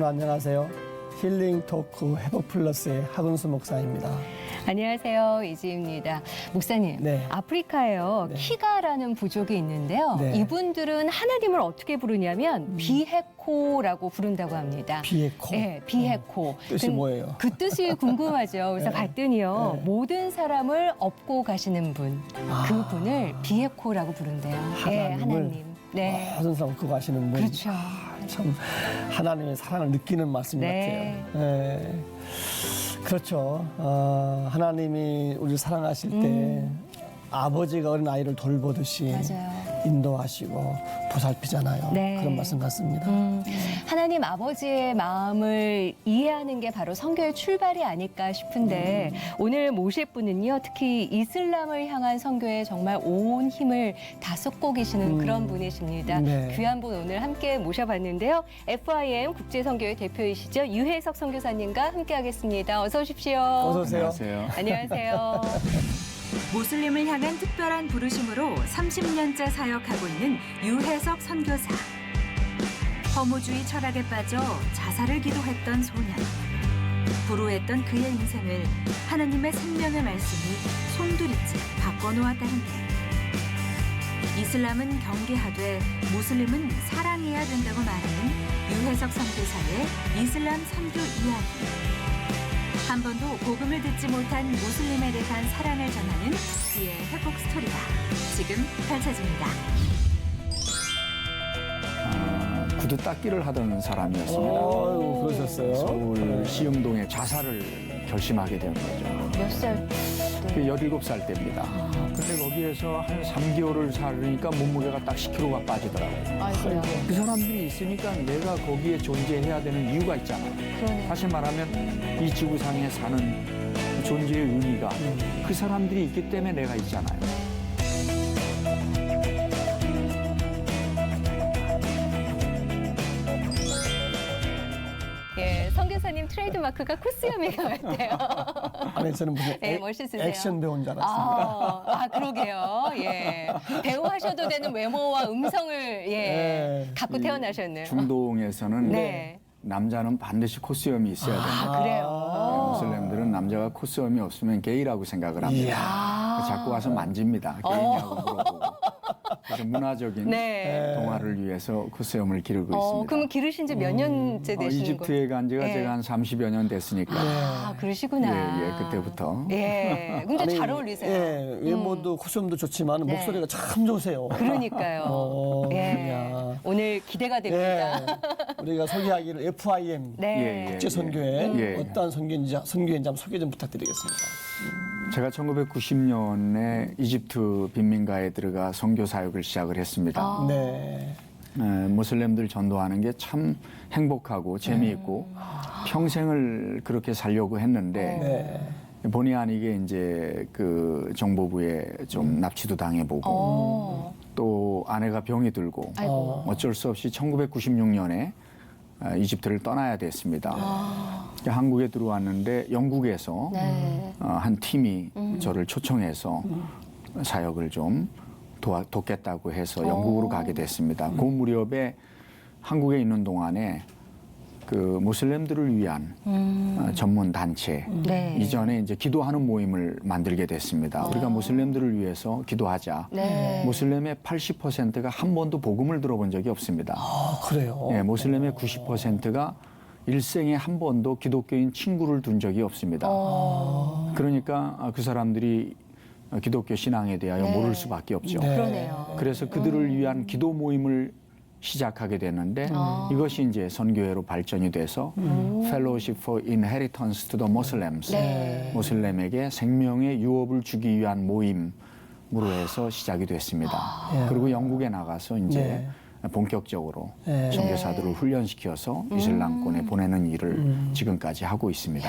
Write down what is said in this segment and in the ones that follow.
안녕하세요. 힐링 토크 회복 플러스의 하근수 목사입니다. 안녕하세요. 이지입니다. 목사님, 네. 아프리카에요. 네. 키가라는 부족이 있는데요. 네. 이분들은 하나님을 어떻게 부르냐면 비헤코라고 부른다고 합니다. 비에코. 네, 비헤코. 뜻이 뭐예요? 그 뜻이 궁금하죠. 그래서 네. 봤더니요. 네. 모든 사람을 업고 가시는 분, 그분을 비헤코라고 부른대요. 네, 하나님을 하나님. 네. 모든 사람 그거 하시는 분. 그렇죠. 참 하나님의 사랑을 느끼는 말씀 네. 같아요. 네. 그렇죠. 하나님이 우리를 사랑하실 때 아버지가 어린 아이를 돌보듯이 맞아요. 인도하시고 보살피잖아요. 네. 그런 말씀 같습니다. 하나님 아버지의 마음을 이해하는 게 바로 선교의 출발이 아닐까 싶은데 오늘 모실 분은요. 특히 이슬람을 향한 선교에 정말 온 힘을 다 쏟고 계시는 그런 분이십니다. 네. 귀한 분 오늘 함께 모셔봤는데요. FIM 국제선교회 대표이시죠. 유혜석 선교사님과 함께하겠습니다. 어서 오십시오. 어서 오세요. 안녕하세요. 안녕하세요. 모슬림을 향한 특별한 부르심으로 30년째 사역하고 있는 유혜석 선교사. 허무주의 철학에 빠져 자살을 기도했던 소년. 불우했던 그의 인생을 하나님의 생명의 말씀이 송두리째 바꿔놓았다는데. 이슬람은 경계하되 무슬림은 사랑해야 된다고 말하는 유혜석 선교사의 이슬람 선교 이야기. 한 번도 복음을 듣지 못한 무슬림에 대한 사랑을 전하는 그의 회복 스토리가 지금 펼쳐집니다. 구두 닦기를 하던 사람이었습니다. 아이고, 그러셨어요? 서울 시흥동에 자살을 결심하게 된 거죠. 몇 살 그 때? 17살 때입니다. 근데 거기에서 한 3개월을 살으니까 몸무게가 딱 10kg가 빠지더라고요. 아이고야. 그 사람들이 있으니까 내가 거기에 존재해야 되는 이유가 있잖아요. 그러네. 다시 말하면 이 지구상에 사는 존재의 의미가 그 사람들이 있기 때문에 내가 있잖아요. 예, 선교사님 트레이드 마크가 코스염이가 같아요. 아니 저는 무슨 네, 멋있으세요. 액션 배우인 줄 알았습니다. 그러게요. 예. 배우 하셔도 되는 외모와 음성을 네. 갖고 태어나셨네요. 중동에서는 네. 남자는 반드시 코스염이 있어야 됩니다. 그래요. 무슬림들은 남자가 코스염이 없으면 게이라고 생각을 합니다. 이야. 자꾸 와서 만집니다. 게이냐고 물어보고. 그래서 문화적인 네. 동화를 위해서 코스염을 기르고 있습니다. 그러면 기르신 지 몇 년째 되시는 거예요? 이집트에 간 지가 예. 제가 한 30여 년 됐으니까. 그러시구나. 예, 그때부터. 예. 근데 아니, 잘 어울리세요. 예, 외모도 코스염도 좋지만 네. 목소리가 참 좋으세요. 그러니까요. 예. 그냥. 오늘 기대가 됩니다. 예, 우리가 소개하기를 FIM 네. 예, 예. 국제선교회 예. 어떠한 선교인지 한번 소개 좀 부탁드리겠습니다. 제가 1990년에 이집트 빈민가에 들어가 선교 사역을 시작을 했습니다. 네. 무슬림들 전도하는 게 참 행복하고 재미있고 평생을 그렇게 살려고 했는데 네. 본의 아니게 이제 그 정보부에 좀 납치도 당해보고 또 아내가 병이 들고 아이고. 어쩔 수 없이 1996년에 이집트를 떠나야 됐습니다. 한국에 들어왔는데 영국에서 네. 한 팀이 저를 초청해서 사역을 좀 돕겠다고 해서 영국으로 가게 됐습니다. 그 무렵에 한국에 있는 동안에 그 무슬림들을 위한 전문 단체 네. 이전에 이제 기도하는 모임을 만들게 됐습니다. 우리가 무슬림들을 위해서 기도하자. 네. 무슬림의 80%가 한 번도 복음을 들어본 적이 없습니다. 아, 그래요? 예, 무슬림의 90%가 일생에 한 번도 기독교인 친구를 둔 적이 없습니다. 그러니까 그 사람들이 기독교 신앙에 대하여 네. 모를 수밖에 없죠. 네. 그러네요. 그래서 그들을 위한 기도 모임을 시작하게 됐는데 이것이 이제 선교회로 발전이 돼서 Fellowship for Inheritance to the Muslims, 네. 모슬렘에게 생명의 유업을 주기 위한 모임으로 해서 시작이 됐습니다. 그리고 영국에 나가서 이제 본격적으로 네. 선교사들을 훈련시켜서 이슬람권에 보내는 일을 지금까지 하고 있습니다.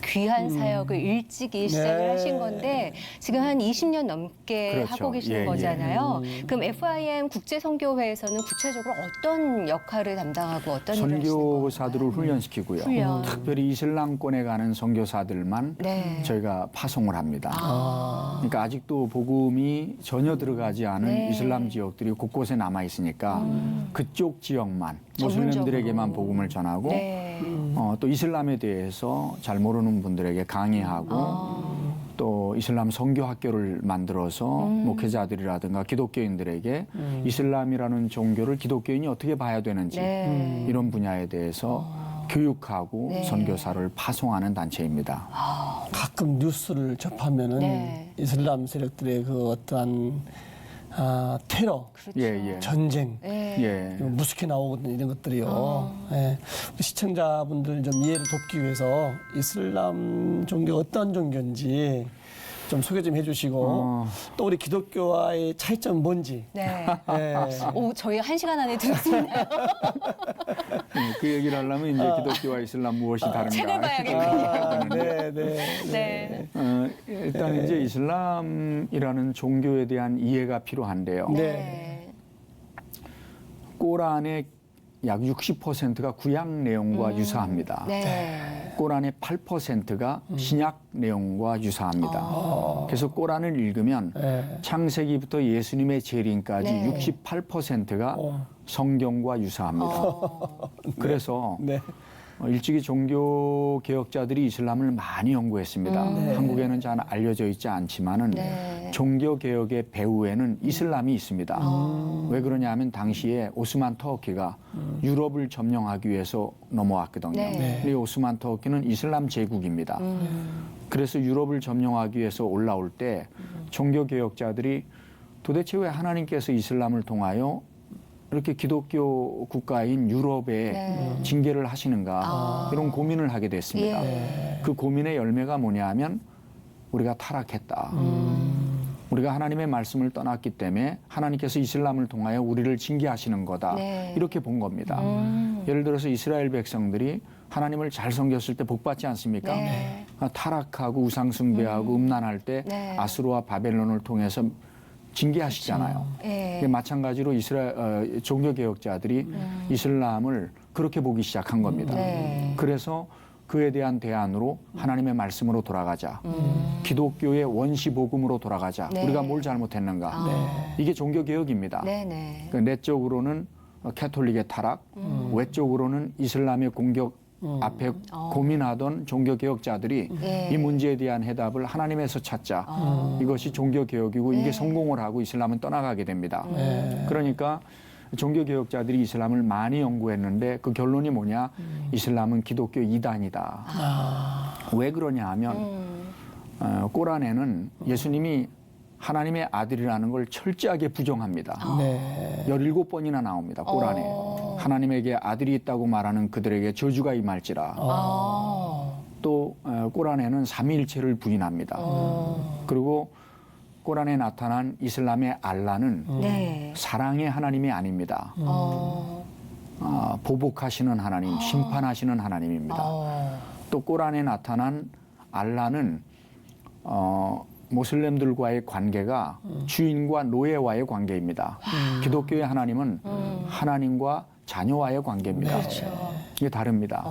귀한 사역을 일찍이 시작을 네. 하신 건데 지금 한 20년 넘게 그렇죠. 하고 계시는 예, 예. 거잖아요. 그럼 FIM 국제선교회에서는 구체적으로 어떤 역할을 담당하고 어떤 일을 하시는 선교사들을 건가요? 훈련시키고요. 훈련. 특별히 이슬람권에 가는 선교사들만 네. 저희가 파송을 합니다. 아. 그러니까 아직도 복음이 전혀 들어가지 않은 네. 이슬람 지역들이 곳곳에 남아 있으니까 그쪽 지역만 모슬렘들에게만 전문적으로. 복음을 전하고 네. 또 이슬람에 대해서 잘 모르는 분들에게 강의하고 또 이슬람 선교 학교를 만들어서 목회자들이라든가 기독교인들에게 이슬람이라는 종교를 기독교인이 어떻게 봐야 되는지 네. 이런 분야에 대해서 교육하고 네. 선교사를 파송하는 단체입니다. 가끔 뉴스를 접하면은 네. 이슬람 세력들의 그 어떠한 테러, 그렇죠. 예, 예. 전쟁 네. 예. 무섭게 나오거든요. 이런 것들이요. 예. 우리 시청자분들 좀 이해를 돕기 위해서 이슬람 종교가 어떤 종교인지 좀 소개 좀 해주시고 또 우리 기독교와의 차이점은 뭔지. 네. 예. 오, 저희 1시간 안에 들었습니다. 그 얘기를 하려면 이제 기독교와 이슬람 무엇이 다른가 책을 봐야겠네요. 네, 네. 네. 일단 이제 이슬람이라는 종교에 대한 이해가 필요한데요. 네. 꼬란의 약 60%가 구약 내용과 유사합니다. 네. 꼬란의 8%가 신약 내용과 유사합니다. 그래서 꼬란을 읽으면 네. 창세기부터 예수님의 재림까지 네. 68%가 성경과 유사합니다. 그래서 네. 일찍이 종교 개혁자들이 이슬람을 많이 연구했습니다. 한국에는 잘 알려져 있지 않지만은 네. 종교 개혁의 배후에는 이슬람이 있습니다. 왜 그러냐면 당시에 오스만 터키가 유럽을 점령하기 위해서 넘어왔거든요. 네. 이 오스만 터키는 이슬람 제국입니다. 그래서 유럽을 점령하기 위해서 올라올 때 종교 개혁자들이 도대체 왜 하나님께서 이슬람을 통하여 이렇게 기독교 국가인 유럽에 네. 징계를 하시는가 이런 고민을 하게 됐습니다. 예. 그 고민의 열매가 뭐냐면 우리가 타락했다. 우리가 하나님의 말씀을 떠났기 때문에 하나님께서 이슬람을 통하여 우리를 징계하시는 거다. 네. 이렇게 본 겁니다. 예를 들어서 이스라엘 백성들이 하나님을 잘 섬겼을 때 복 받지 않습니까? 네. 타락하고 우상 숭배하고 음란할 때 네. 아수르와 바벨론을 통해서 징계하시잖아요. 예. 마찬가지로 이스라엘 종교 개혁자들이 이슬람을 그렇게 보기 시작한 겁니다. 네. 그래서 그에 대한 대안으로 하나님의 말씀으로 돌아가자. 기독교의 원시 복음으로 돌아가자. 네. 우리가 뭘 잘못했는가? 이게 종교 개혁입니다. 네네. 그러니까 내적으로는 캐톨릭의 타락, 외적으로는 이슬람의 공격 앞에 고민하던 종교 개혁자들이 예. 이 문제에 대한 해답을 하나님에서 찾자. 이것이 종교 개혁이고 이게 성공을 하고 이슬람은 떠나가게 됩니다. 그러니까 종교 개혁자들이 이슬람을 많이 연구했는데 그 결론이 뭐냐? 이슬람은 기독교 이단이다. 왜 그러냐 하면 꼬란에는 예수님이 하나님의 아들이라는 걸 철저하게 부정합니다. 네. 17번이나 나옵니다. 꼬란에. 하나님에게 아들이 있다고 말하는 그들에게 저주가 임할지라. 또 꼬란에는 삼위일체를 부인합니다. 그리고 꼬란에 나타난 이슬람의 알라는 네. 사랑의 하나님이 아닙니다. 보복하시는 하나님, 심판하시는 하나님입니다. 또 꼬란에 나타난 알라는 모슬렘들과의 관계가 주인과 노예와의 관계입니다. 기독교의 하나님은 하나님과 자녀와의 관계입니다. 이게 다릅니다.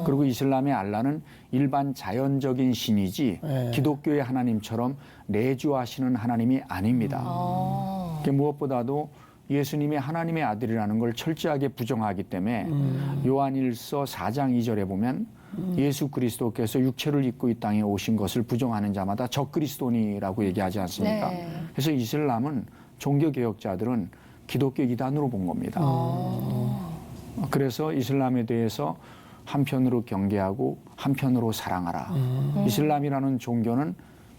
그리고 이슬람의 알라는 일반 자연적인 신이지 기독교의 하나님처럼 내주하시는 하나님이 아닙니다. 무엇보다도 예수님이 하나님의 아들이라는 걸 철저하게 부정하기 때문에 요한일서 4장 2절에 보면 예수 그리스도께서 육체를 입고 이 땅에 오신 것을 부정하는 자마다 적그리스도니라고 얘기하지 않습니까? 네. 그래서 이슬람은 종교개혁자들은 기독교 이단으로 본 겁니다. 그래서 이슬람에 대해서 한편으로 경계하고 한편으로 사랑하라. 이슬람이라는 종교는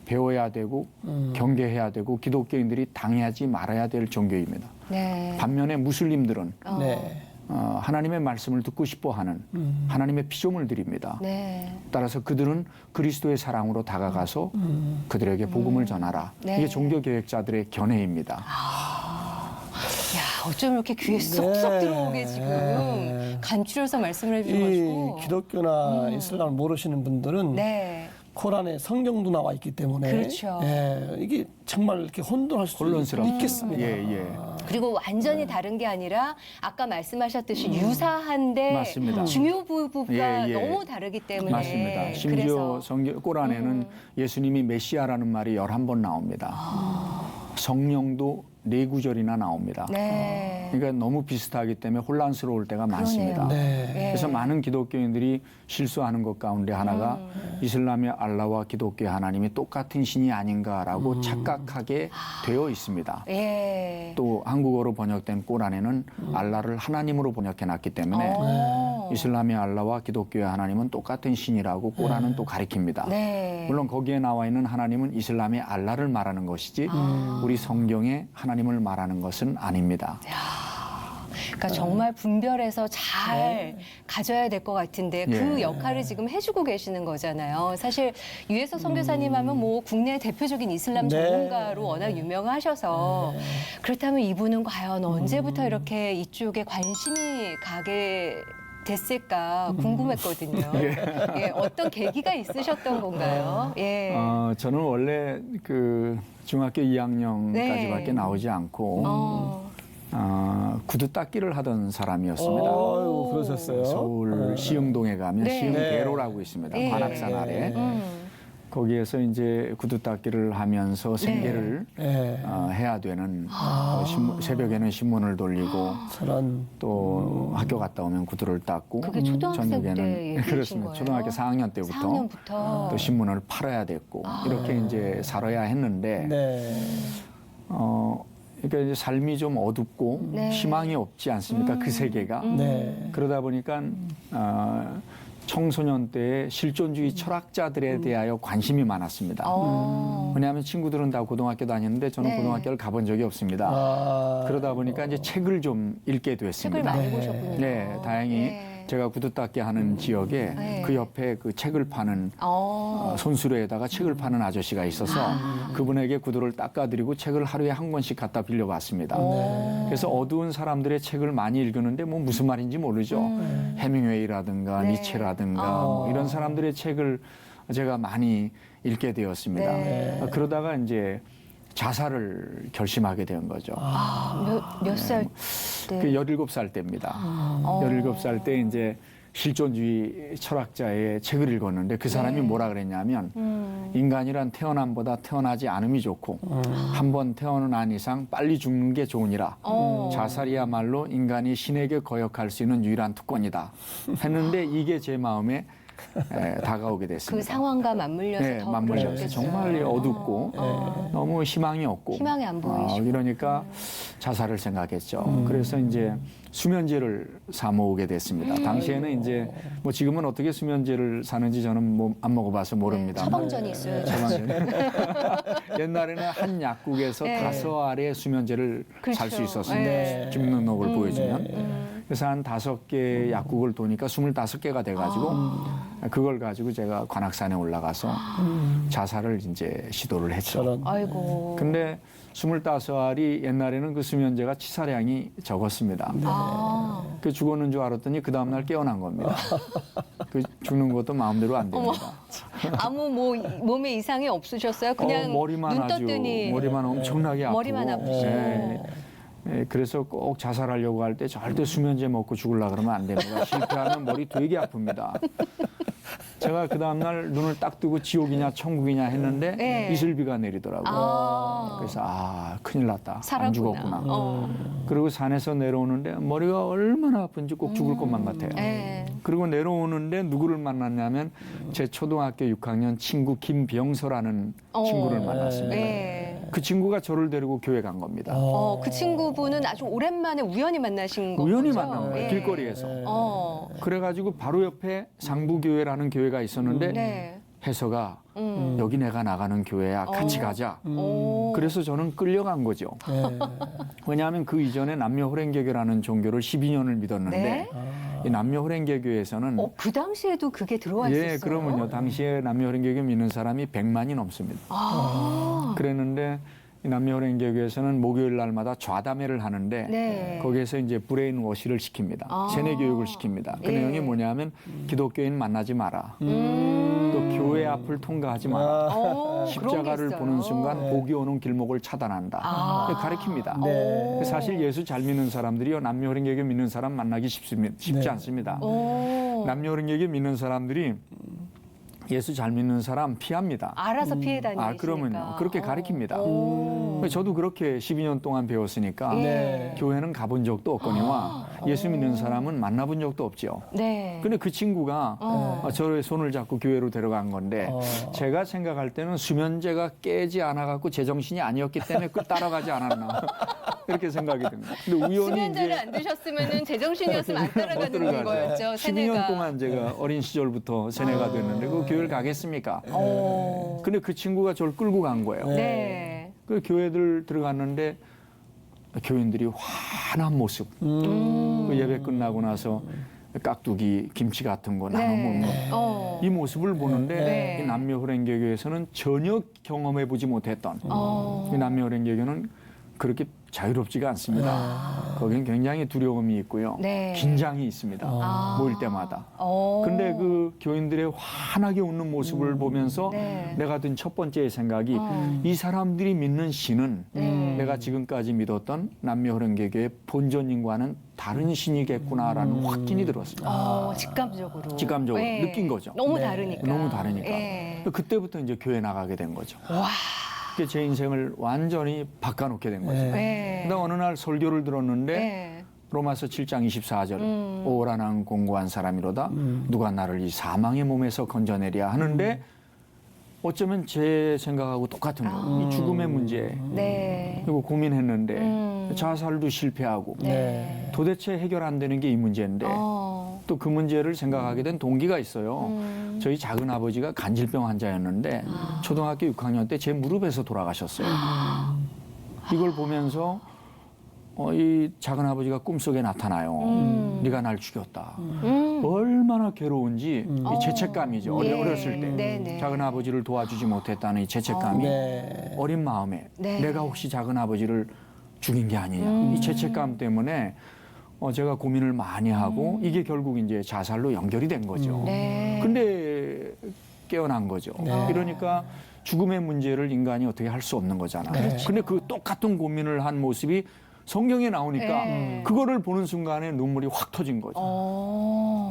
배워야 되고 경계해야 되고 기독교인들이 당하지 말아야 될 종교입니다. 네. 반면에 무슬림들은 네. 하나님의 말씀을 듣고 싶어하는 하나님의 피조물들입니다. 네. 따라서 그들은 그리스도의 사랑으로 다가가서 그들에게 복음을 전하라. 네. 이게 종교개혁자들의 견해입니다. 야, 어쩜 이렇게 귀에 쏙쏙 네. 들어오게 지금 간추려서 말씀을 해주셔가지고. 이 기독교나 이슬람을 모르시는 분들은 네. 코란에 성경도 나와 있기 때문에 그렇죠. 이게 정말 이렇게 혼돈할 수 혼란스럽죠. 있겠습니다. 예, 예. 그리고 완전히 다른 게 아니라 아까 말씀하셨듯이 유사한데 맞습니다. 중요 부부가 예, 예. 너무 다르기 때문에. 맞습니다. 심지어 그래서 성경 꼬란에는 예수님이 메시아라는 말이 11번 나옵니다. 성령도 4구절이나 나옵니다. 네. 그러니까 너무 비슷하기 때문에 혼란스러울 때가 많습니다. 네. 예. 그래서 많은 기독교인들이 실수하는 것 가운데 하나가 이슬람의 알라와 기독교의 하나님이 똑같은 신이 아닌가라고 착각하게 되어 있습니다. 예. 또 한국어로 번역된 꼬란에는 알라를 하나님으로 번역해놨기 때문에 이슬람의 알라와 기독교의 하나님은 똑같은 신이라고 꼬란은 또 가리킵니다. 네. 물론 거기에 나와 있는 하나님은 이슬람의 알라를 말하는 것이지 우리 성경의 하나님을 말하는 것은 아닙니다. 그러니까 정말 분별해서 잘 가져야 될 것 같은데 그 예. 역할을 지금 해주고 계시는 거잖아요. 사실 유해석 선교사님 하면 뭐 국내 대표적인 이슬람 네. 전문가로 워낙 유명하셔서 그렇다면 이분은 과연 언제부터 이렇게 이쪽에 관심이 가게 됐을까 궁금했거든요. 예, 어떤 계기가 있으셨던 건가요? 예. 저는 원래 그 중학교 2학년까지밖에 네. 나오지 않고 구두 닦기를 하던 사람이었습니다. 어유 그러셨어요. 서울 시흥동에 가면 네. 시흥대로라고 있습니다. 네. 관악산 아래. 거기에서 이제 구두 닦기를 하면서 생계를 네. 해야 되는 새벽에는 신문을 돌리고 저런 또 학교 갔다 오면 구두를 닦고 그게 초등학생 때 얘기하신 그렇습니다. 거예요? 초등학교 4학년 때부터 4학년부터. 또 신문을 팔아야 됐고 이렇게 이제 살아야 했는데 네. 그러니까 이제 삶이 좀 어둡고 네. 희망이 없지 않습니까? 그 세계가. 네. 그러다 보니까 청소년 때에 실존주의 철학자들에 대하여 관심이 많았습니다. 왜냐하면 친구들은 다 고등학교 다녔는데 저는 네. 고등학교를 가본 적이 없습니다. 그러다 보니까 이제 책을 좀 읽게 책을 됐습니다. 많이 보셨군요. 네, 다행히 네. 제가 구두 닦기 하는 지역에 네. 그 옆에 그 책을 파는 손수레에다가 책을 파는 아저씨가 있어서 그분에게 구두를 닦아드리고 책을 하루에 한 권씩 갖다 빌려봤습니다. 그래서 어두운 사람들의 책을 많이 읽었는데 뭐 무슨 말인지 모르죠. 해밍웨이라든가 네. 니체라든가 뭐 이런 사람들의 책을 제가 많이 읽게 되었습니다. 네. 그러다가 이제 자살을 결심하게 된 거죠. 몇 살 때? 그 17살 때입니다. 17살 때 이제 실존주의 철학자의 책을 읽었는데 그 사람이 뭐라 그랬냐면 인간이란 태어남보다 태어나지 않음이 좋고 한 번 태어난 이상 빨리 죽는 게 좋으니라. 자살이야말로 인간이 신에게 거역할 수 있는 유일한 특권이다. 했는데 이게 제 마음에 다가오게 그 됐습니다. 상황과 맞물려서 네, 더 맞물려서 그러셨겠어요. 정말 어둡고 너무 희망이 없고 희망이 안 보이시고. 이러니까 자살을 생각했죠. 그래서 이제 수면제를 사 모으게 됐습니다. 당시에는 이제 뭐 지금은 어떻게 수면제를 사는지 저는 뭐 안 먹어봐서 모릅니다. 처방전이 있어요. 옛날에는 한 약국에서 네. 5알의 수면제를 살 수 그렇죠. 있었습니다. 네. 주민등록을 보여주면. 그래서 한 5개 약국을 도니까 25개가 돼가지고 그걸 가지고 제가 관악산에 올라가서 자살을 이제 시도를 했죠. 저런. 아이고. 근데 25알이 옛날에는 그 수면제가 치사량이 적었습니다. 그 죽었는 줄 알았더니 그 다음날 깨어난 겁니다. 그 죽는 것도 마음대로 안 됩니다. 아무 뭐 몸에 이상이 없으셨어요? 그냥 머리만 눈 아주 떴더니 머리만 엄청나게 아프고 머리만 아프시고. 그래서 꼭 자살하려고 할 때 절대 수면제 먹고 죽으려 그러면 안 됩니다. 실패하면 머리 되게 아픕니다. 제가 그 다음날 눈을 딱 뜨고 지옥이냐 천국이냐 했는데 네. 이슬비가 내리더라고요. 그래서 큰일 났다. 살았구나. 안 죽었구나. 그리고 산에서 내려오는데 머리가 얼마나 아픈지 꼭 죽을 것만 같아요. 네. 그리고 내려오는데 누구를 만났냐면 제 초등학교 6학년 친구 김병서라는 친구를 만났습니다. 네. 그 친구가 저를 데리고 교회 간 겁니다. 그 친구분은 아주 오랜만에 우연히 만나신 거죠? 우연히 만난 거예요. 예. 길거리에서. 그래가지고 바로 옆에 상부교회라는 교회가 있었는데 네. 해서가 여기 내가 나가는 교회야 같이 가자. 그래서 저는 끌려간 거죠. 왜냐하면 그 이전에 남녀호랭개교라는 종교를 12년을 믿었는데 네? 이 남녀호랭개교에서는 그 당시에도 그게 들어와 있었어요? 예, 그러면요. 당시에 남녀호랭개교 믿는 사람이 100만이 넘습니다. 그랬는데 이 남녀호랭개교에서는 목요일 날마다 좌담회를 하는데 네. 거기에서 이제 브레인 워시를 시킵니다. 아. 세뇌 교육을 시킵니다. 그 예. 내용이 뭐냐면 기독교인 만나지 마라. 또 교회 앞을 통과하지 마라. 그런 게 십자가를 있어요. 보는 순간 네. 복이 오는 길목을 차단한다. 아. 가르칩니다. 네. 사실 예수 잘 믿는 사람들이요 남녀호랭개교 믿는 사람 만나기 쉽지 네. 않습니다. 오. 남녀호랭개교 믿는 사람들이 예수 잘 믿는 사람 피합니다. 알아서 피해 다니시니까. 아, 그러면요. 그렇게 가르칩니다. 오. 저도 그렇게 12년 동안 배웠으니까 네. 교회는 가본 적도 없거니와 예수 믿는 사람은 만나본 적도 없지요. 네. 근데 그 친구가 저의 손을 잡고 교회로 데려간 건데 제가 생각할 때는 수면제가 깨지 않아갖고 제정신이 아니었기 때문에 그 따라가지 않았나 이렇게 생각이 듭니다. 근데 우연히 수면제를 이제 안 드셨으면은 제정신이었으면 안 따라가는 거였죠. 12년 세뇌가. 동안 제가 어린 시절부터 세뇌가 됐는데 그 교회를 가겠습니까? 근데 그 친구가 저를 끌고 간 거예요. 네. 그 교회들 들어갔는데 교인들이 환한 모습. 그 예배 끝나고 나서 깍두기, 김치 같은 거 나눠 네. 먹는 이 모습을 보는데 네. 이 남녀호랭개교에서는 전혀 경험해 보지 못했던 이 남녀호랭개교는 그렇게 자유롭지가 않습니다. 거기는 굉장히 두려움이 있고요. 네. 긴장이 있습니다. 모일 때마다. 근데 그 교인들의 환하게 웃는 모습을 보면서 네. 내가 든 첫 번째 생각이 이 사람들이 믿는 신은 네. 내가 지금까지 믿었던 남녀호랭개교의 본전인과는 다른 신이겠구나라는 확신이 들었습니다. 직감적으로. 직감적으로 느낀 거죠. 너무 네. 다르니까. 너무 다르니까. 예. 그때부터 이제 교회 나가게 된 거죠. 와. 그게 제 인생을 완전히 바꿔놓게 된 거죠. 네. 근데 어느 날 설교를 들었는데 네. 로마서 7장 24절 오라는 공고한 사람이로다 누가 나를 이 사망의 몸에서 건져내랴 하는데 어쩌면 제 생각하고 똑같은 거예요. 이 죽음의 문제 네. 그리고 고민했는데 자살도 실패하고 네. 도대체 해결 안 되는 게 이 문제인데 또 그 문제를 생각하게 된 동기가 있어요. 저희 작은 아버지가 간질병 환자였는데 초등학교 6학년 때 제 무릎에서 돌아가셨어요. 이걸 보면서 이 작은 아버지가 꿈속에 나타나요. 네가 날 죽였다. 얼마나 괴로운지 이 죄책감이죠. 예. 어렸을 때 네네. 작은 아버지를 도와주지 못했다는 이 죄책감이 네. 어린 마음에 네. 내가 혹시 작은 아버지를 죽인 게 아니냐. 이 죄책감 때문에 제가 고민을 많이 하고 이게 결국 이제 자살로 연결이 된 거죠. 네. 근데 깨어난 거죠. 이러니까 죽음의 문제를 인간이 어떻게 할 수 없는 거잖아요. 근데 그 똑같은 고민을 한 모습이 성경에 나오니까 네. 그거를 보는 순간에 눈물이 확 터진 거죠.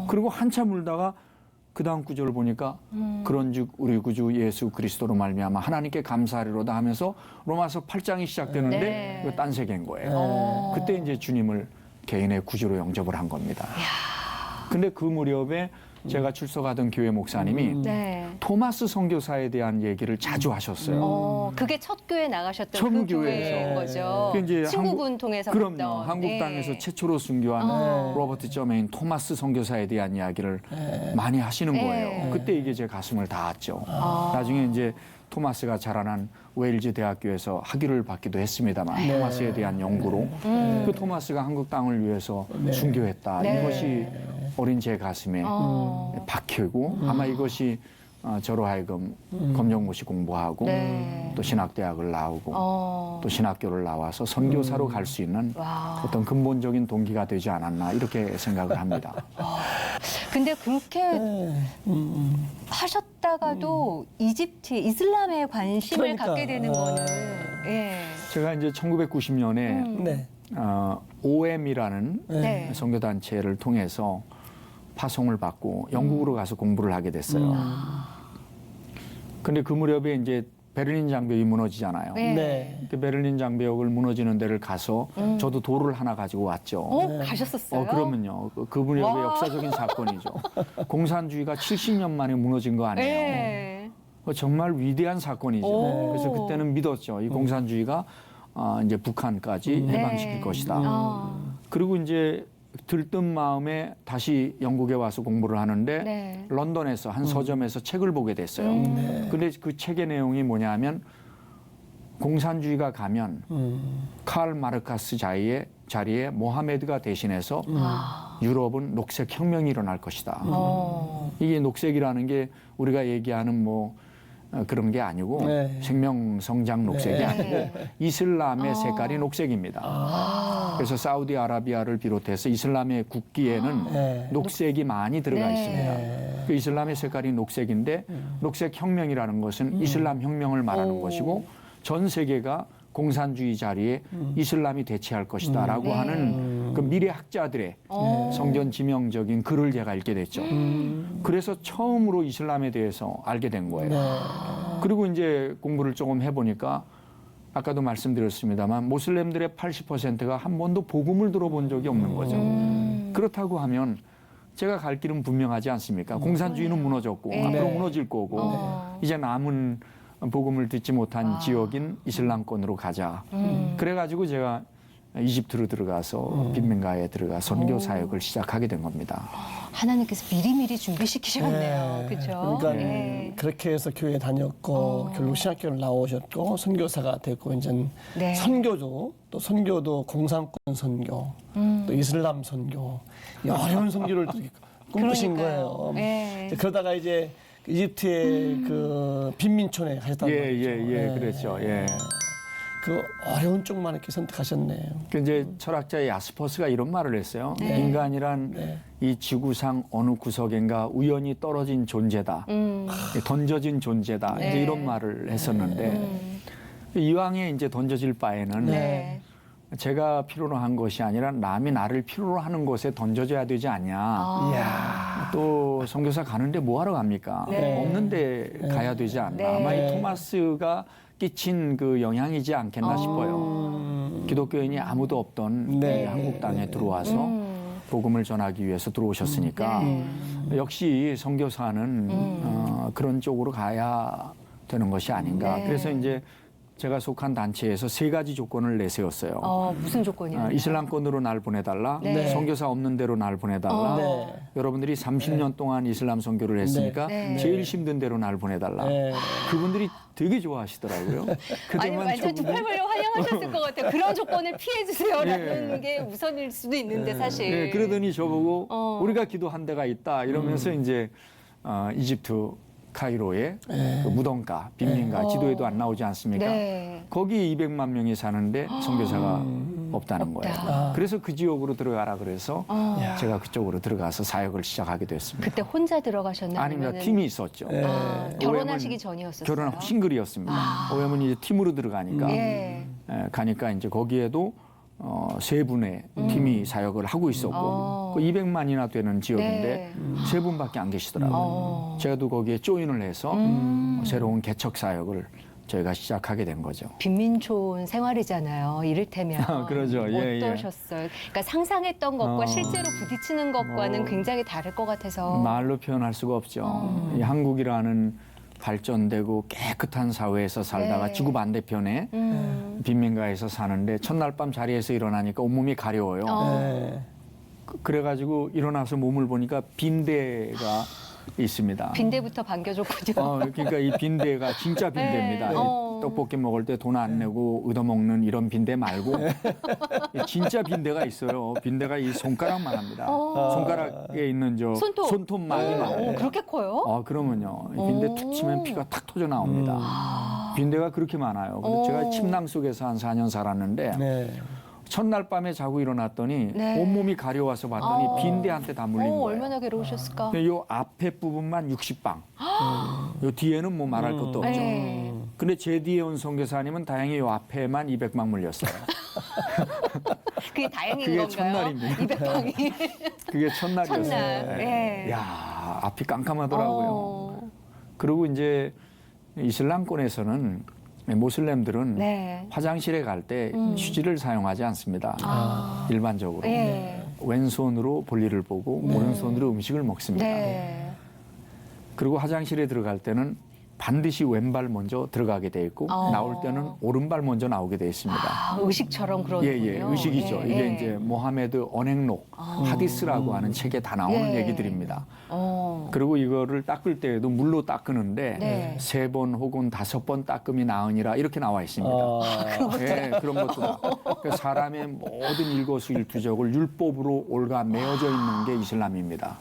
그리고 한참 울다가 그 다음 구절을 보니까 그런즉 우리 구주 예수 그리스도로 말미암아 하나님께 감사하리로다 하면서 로마서 8장이 시작되는데 네. 이거 딴 세계인 거예요. 그때 이제 주님을 개인의 구주로 영접을 한 겁니다. 근데 그 무렵에 제가 출석하던 교회 목사님이 네. 토마스 선교사에 대한 얘기를 자주 하셨어요. 그게 첫 교회 나가셨던 처음 그 교회에서. 교회인 거죠. 그 이제 친구분 통해서 그럼요. 봤던. 한국 예. 땅에서 최초로 순교한 로버트 저메인 토마스 선교사에 대한 이야기를 많이 하시는 거예요. 그때 이게 제 가슴을 닿았죠. 나중에 이제 토마스가 자라난 웨일즈 대학교에서 학위를 받기도 했습니다만 토마스에 대한 연구로 그 토마스가 한국 땅을 위해서 순교했다. 네. 이것이 어린 제 가슴에 박히고 아마 이것이 저로 하여금 검정고시 공부하고 네. 또 신학대학을 나오고 또 신학교를 나와서 선교사로 갈 수 있는 와. 어떤 근본적인 동기가 되지 않았나 이렇게 생각을 합니다. 근데 그렇게 하셨다가도 이슬람에 관심을 그러니까. 갖게 되는 거는 예. 제가 이제 1990년에 네. OM이라는 네. 선교단체를 통해서 파송을 받고 영국으로 가서 공부를 하게 됐어요. 근데 그 무렵에 이제 베를린 장벽이 무너지잖아요. 네. 네. 그 베를린 장벽을 무너지는 데를 가서 저도 돌을 하나 가지고 왔죠. 가셨었어요? 그러면요. 그 무렵의 와. 역사적인 사건이죠. 공산주의가 70년 만에 무너진 거 아니에요. 네. 정말 위대한 사건이죠. 오. 그래서 그때는 믿었죠. 이 공산주의가 이제 북한까지 해방시킬 네. 것이다. 그리고 이제 들뜬 마음에 다시 영국에 와서 공부를 하는데 네. 런던에서 한 서점에서 책을 보게 됐어요. 근데 그 책의 내용이 뭐냐면 공산주의가 가면 칼 마르카스 자리에 모하메드가 대신해서 유럽은 녹색 혁명이 일어날 것이다. 이게 녹색이라는 게 우리가 얘기하는 뭐 그런 게 아니고 네. 생명 성장 녹색이 네. 아니고 이슬람의 색깔이 녹색입니다. 그래서 사우디아라비아를 비롯해서 이슬람의 국기에는 네. 녹색이 많이 들어가 네. 있습니다. 그 이슬람의 색깔이 녹색인데 녹색 혁명이라는 것은 이슬람 혁명을 말하는 것이고 전 세계가 공산주의 자리에 이슬람이 대체할 것이다라고 네. 하는 그 미래 학자들의 성전 지명적인 글을 제가 읽게 됐죠. 그래서 처음으로 이슬람에 대해서 알게 된 거예요. 네. 그리고 이제 공부를 조금 해보니까 아까도 말씀드렸습니다만 모슬렘들의 80%가 한 번도 복음을 들어본 적이 없는 거죠. 그렇다고 하면 제가 갈 길은 분명하지 않습니까? 공산주의는 무너졌고 네. 앞으로 네. 무너질 거고 이제 남은 복음을 듣지 못한 지역인 이슬람권으로 가자. 그래가지고 제가 이집트로 들어가서 빈민가에 들어가 선교 사역을 시작하게 된 겁니다. 하나님께서 미리미리 준비시키셨네요. 네. 그렇죠? 그러니까 네. 그렇게 해서 교회 다녔고 결국 신학교를 나오셨고 선교사가 됐고 이제 네. 선교도 공산권 선교 또 이슬람 선교 이 어려운 선교를 또 꿈꾸신 그러니까요. 거예요. 네. 그러다가 이제 이집트의 그 빈민촌에 가셨다는 거죠. 예, 그랬죠. 예. 그 어려운 쪽만 이렇게 선택하셨네요. 그 이제 철학자 야스퍼스가 이런 말을 했어요. 인간이란 네. 이 지구상 어느 구석인가 우연히 떨어진 존재다. 던져진 존재다. 네. 이제 이런 말을 했었는데 이왕에 이제 던져질 바에는 네. 제가 필요로 한 것이 아니라 남이 나를 필요로 하는 곳에 던져져야 되지 않냐. 이야. 또 선교사 가는데 뭐하러 갑니까? 네. 없는데 가야 되지 않나. 네. 아마 이 토마스가 끼친 그 영향이지 않겠나 싶어요. 기독교인이 아무도 없던 네. 이 한국 땅에 들어와서 복음을 전하기 위해서 들어오셨으니까 역시 선교사는 그런 쪽으로 가야 되는 것이 아닌가. 네. 그래서 이제 제가 속한 단체에서 3가지 조건을 내세웠어요. 무슨 조건이요? 이슬람권으로 날 보내달라. 네. 선교사 없는 데로 날 보내달라. 네. 여러분들이 30년 동안 이슬람 선교를 했으니까 네. 제일 힘든 데로 날 보내달라. 네. 그분들이 되게 좋아하시더라고요. 아니 그동안 완전 두 팔 벌려 환영하셨을 것 같아요. 그런 조건을 피해 주세요라는 예. 게 우선일 수도 있는데 사실. 네, 그러더니 저보고 어. 우리가 기도한 데가 있다 이러면서 이제 이집트 카이로의 그 무덤가, 빈민가 지도에도 안 나오지 않습니까? 네. 거기 200만 명이 사는데 선교사가 없다는 거예요. 그래서 그 지역으로 들어가라 그래서 제가 그쪽으로 들어가서 사역을 시작하게 됐습니다. 그때 혼자 들어가셨나요? 아닙니다. 아니면은- 팀이 있었죠. 결혼하시기 오해문- 전이었었어요. 결혼하고 싱글이었습니다. 오해문이 이제 팀으로 들어가니까 예. 가니까 이제 거기에도 3분의 팀이 사역을 하고 있었고 그 200만이나 되는 지역인데 3분밖에 안 계시더라고요. 제가 또 거기에 조인을 해서 새로운 개척 사역을 저희가 시작하게 된 거죠. 빈민촌 생활이잖아요. 이를테면 그러죠. 예, 예. 어떠셨어요? 그러니까 상상했던 것과 실제로 부딪히는 것과는 굉장히 다를 것 같아서. 말로 표현할 수가 없죠. 이 한국이라는 발전되고 깨끗한 사회에서 살다가 네. 지구 반대편에 빈민가에서 사는데 첫날 밤 자리에서 일어나니까 온몸이 가려워요. 네. 그래가지고 일어나서 몸을 보니까 빈대가 있습니다. 빈대부터 반겨줬군요. 그러니까 이 빈대가 진짜 빈대입니다. 네. 이 떡볶이 먹을 때 돈 안 내고 얻어먹는 이런 빈대 말고 이 진짜 빈대가 있어요. 빈대가 이 손가락만 합니다. 손가락에 있는 저 손톱만이만. 그렇게 커요? 그러면요. 이 빈대 툭 치면 피가 탁 터져 나옵니다. 빈대가 그렇게 많아요. 그래서 제가 침낭 속에서 한 4년 살았는데 네. 첫날 밤에 자고 일어났더니 네. 온몸이 가려워서 봤더니 빈대한테 다 물린 거예요. 얼마나 괴로우셨을까? 근데 요 앞에 부분만 60방. 요 뒤에는 뭐 말할 것도 없죠. 네. 근데 제 뒤에 온 선교사님은 다행히 요 앞에만 200방 물렸어요. 그게 다행인 그게 건가요? 첫날입니다. 200방이. 그게 첫날이었어요. 첫날. 네. 예. 야, 앞이 깜깜하더라고요. 그리고 이제 이슬람권에서는 모슬렘들은 네. 화장실에 갈 때 휴지를 사용하지 않습니다. 일반적으로. 예. 왼손으로 볼일을 보고 오른손으로 음식을 먹습니다. 네. 그리고 화장실에 들어갈 때는 반드시 왼발 먼저 들어가게 돼 있고 나올 때는 오른발 먼저 나오게 돼 있습니다. 의식처럼 그러는군요. 예, 의식이죠. 예, 이게 예. 이제 모하메드 언행록 하디스라고 하는 책에 다 나오는 예. 얘기들입니다. 어. 그리고 이거를 닦을 때에도 물로 닦는데 네. 3번 혹은 5번 닦음이 나으니라 이렇게 나와 있습니다. 예, 그런 것도. 그러니까 사람의 모든 일거수일투족을 율법으로 올가 메어져 있는 게 이슬람입니다.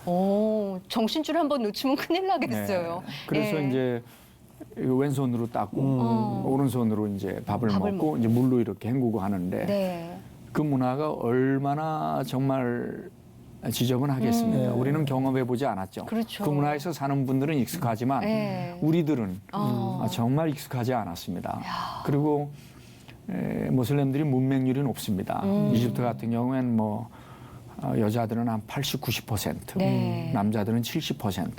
정신줄 한번 놓치면 큰일 나겠어요. 네. 그래서 예. 이제 이거 왼손으로 닦고 오른손으로 이제 밥을 먹고 이제 물로 이렇게 헹구고 하는데 네. 그 문화가 얼마나 정말 지저분하겠습니까? 우리는 경험해보지 않았죠. 그렇죠. 그 문화에서 사는 분들은 익숙하지만 네. 우리들은 정말 익숙하지 않았습니다. 그리고 모슬렘들이 문맹률이 높습니다. 이집트 같은 경우에는 뭐 여자들은 한 80, 90%, 네. 남자들은 70%.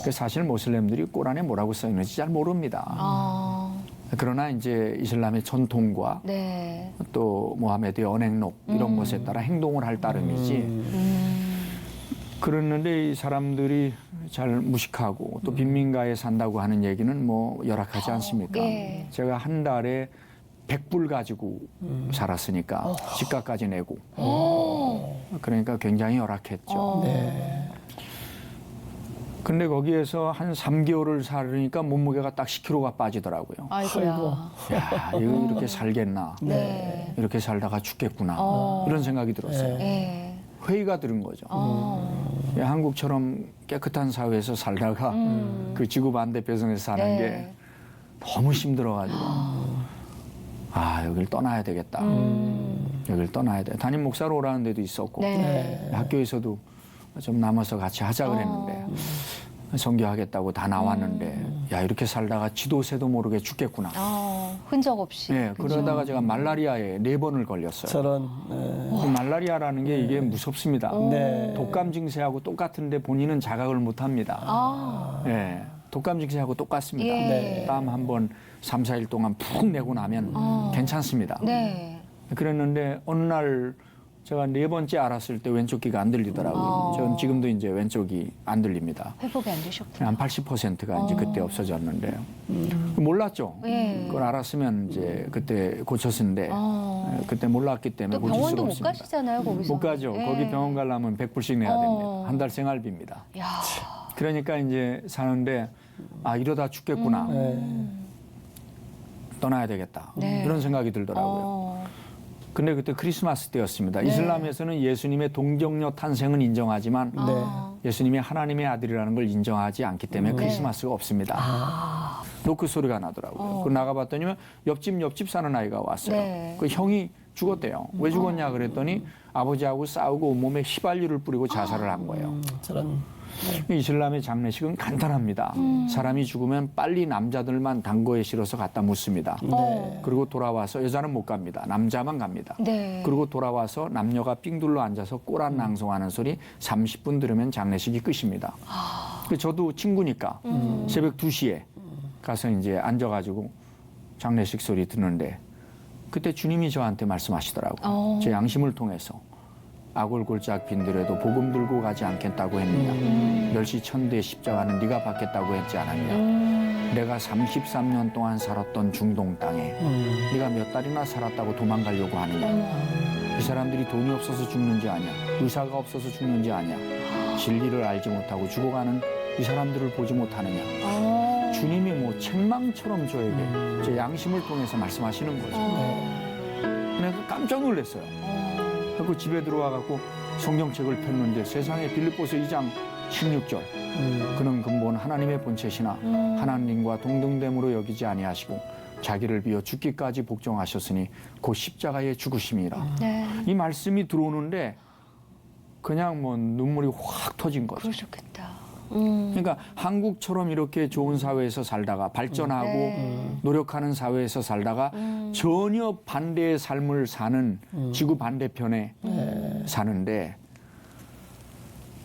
그 사실 모슬렘들이 꼬란에 뭐라고 써 있는지 잘 모릅니다. 그러나 이제 이슬람의 전통과 네. 또 모하메드의 언행록 이런 것에 따라 행동을 할 따름이지. 그랬는데 이 사람들이 잘 무식하고 또 빈민가에 산다고 하는 얘기는 뭐 열악하지 않습니까? 네. 제가 한 달에 100불 가지고 살았으니까 집값까지 내고 그러니까 굉장히 열악했죠. 네. 근데 거기에서 한 3개월을 살으니까 몸무게가 딱 10kg가 빠지더라고요. 아이고야. 야, 이거 이렇게 살겠나? 네. 이렇게 살다가 죽겠구나. 이런 생각이 들었어요. 네. 회의가 들은 거죠. 야, 한국처럼 깨끗한 사회에서 살다가 그 지구 반대편에서 사는 네. 게 너무 힘들어가지고 여길 떠나야 되겠다. 여길 떠나야 돼. 담임 목사로 오라는 데도 있었고 네. 학교에서도 좀 남아서 같이 하자 그랬는데 선교하겠다고 다 나왔는데 야 이렇게 살다가 지도새도 모르게 죽겠구나. 흔적 없이. 네, 그러다가 제가 말라리아에 4번을 걸렸어요. 저런. 그 말라리아라는 게 이게 무섭습니다. 네. 독감 증세하고 똑같은데 본인은 자각을 못합니다. 네, 독감 증세하고 똑같습니다. 예. 네. 땀 한 번 3, 4일 동안 푹 내고 나면 괜찮습니다. 네. 그랬는데 어느 날 제가 4번째 알았을 때 왼쪽 귀가 안 들리더라고요. 저는 지금도 이제 왼쪽이 안 들립니다. 회복이 안 되셨구나. 한 80%가 이제 그때 없어졌는데 몰랐죠. 예. 그걸 알았으면 이제 그때 고쳤는데 그때 몰랐기 때문에 또 고칠 병원도 수가 못 없습니다. 가시잖아요, 거기서. 못 가죠. 예. 거기 병원 가려면 100불씩 내야 됩니다. 한 달 생활비입니다. 야. 그러니까 이제 사는데 이러다 죽겠구나. 떠나야 되겠다. 네. 이런 생각이 들더라고요. 근데 그때 크리스마스 때였습니다. 이슬람에서는 예수님의 동정녀 탄생은 인정하지만 예수님이 하나님의 아들이라는 걸 인정하지 않기 때문에 크리스마스가 없습니다. 노크 소리가 나더라고요. 그 나가봤더니 옆집 사는 아이가 왔어요. 네. 그 형이 죽었대요. 왜 죽었냐 그랬더니 아버지하고 싸우고 온몸에 휘발유를 뿌리고 자살을 한 거예요. 저런. 이슬람의 장례식은 간단합니다. 사람이 죽으면 빨리 남자들만 단거에 실어서 갖다 묻습니다. 그리고 돌아와서 여자는 못 갑니다. 남자만 갑니다. 네. 그리고 돌아와서 남녀가 삥둘러 앉아서 꼬란 낭송하는 소리 30분 들으면 장례식이 끝입니다. 저도 친구니까 새벽 2시에 가서 이제 앉아가지고 장례식 소리 듣는데 그때 주님이 저한테 말씀하시더라고요. 제 양심을 통해서. 아골골짝 빈들에도 복음 들고 가지 않겠다고 했느냐. 멸시 천대 십자가는 네가 받겠다고 했지 않았냐. 내가 33년 동안 살았던 중동 땅에 네가 몇 달이나 살았다고 도망가려고 하느냐. 이 사람들이 돈이 없어서 죽는지 아냐. 의사가 없어서 죽는지 아냐. 진리를 알지 못하고 죽어가는 이 사람들을 보지 못하느냐. 주님이 뭐 책망처럼 저에게 제 양심을 통해서 말씀하시는 거죠. 그래서 깜짝 놀랐어요. 그리고 집에 들어와갖고 성경책을 폈는데 세상에 빌립보서 2장 16절 그는 근본 하나님의 본체시나 하나님과 동등됨으로 여기지 아니하시고 자기를 비워 죽기까지 복종하셨으니 곧 십자가에 죽으심이라. 네. 이 말씀이 들어오는데 그냥 뭐 눈물이 확 터진 거죠. 그러셨겠다. 그러니까 한국처럼 이렇게 좋은 사회에서 살다가 발전하고 노력하는 사회에서 살다가 전혀 반대의 삶을 사는 지구 반대편에 사는데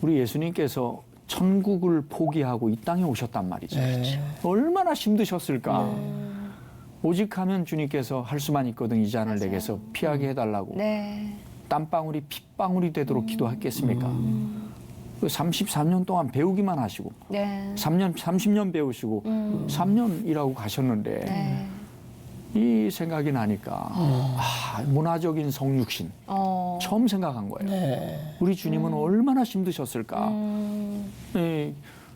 우리 예수님께서 천국을 포기하고 이 땅에 오셨단 말이죠. 얼마나 힘드셨을까. 오직하면 주님께서 할 수만 있거든 이 잔을 내게서 피하게 해달라고. 네. 땀방울이 핏방울이 되도록 기도했겠습니까? 33년 동안 배우기만 하시고 네. 30년 배우시고 3년 일하고 가셨는데 네. 이 생각이 나니까 문화적인 성육신 처음 생각한 거예요. 네. 우리 주님은 얼마나 힘드셨을까.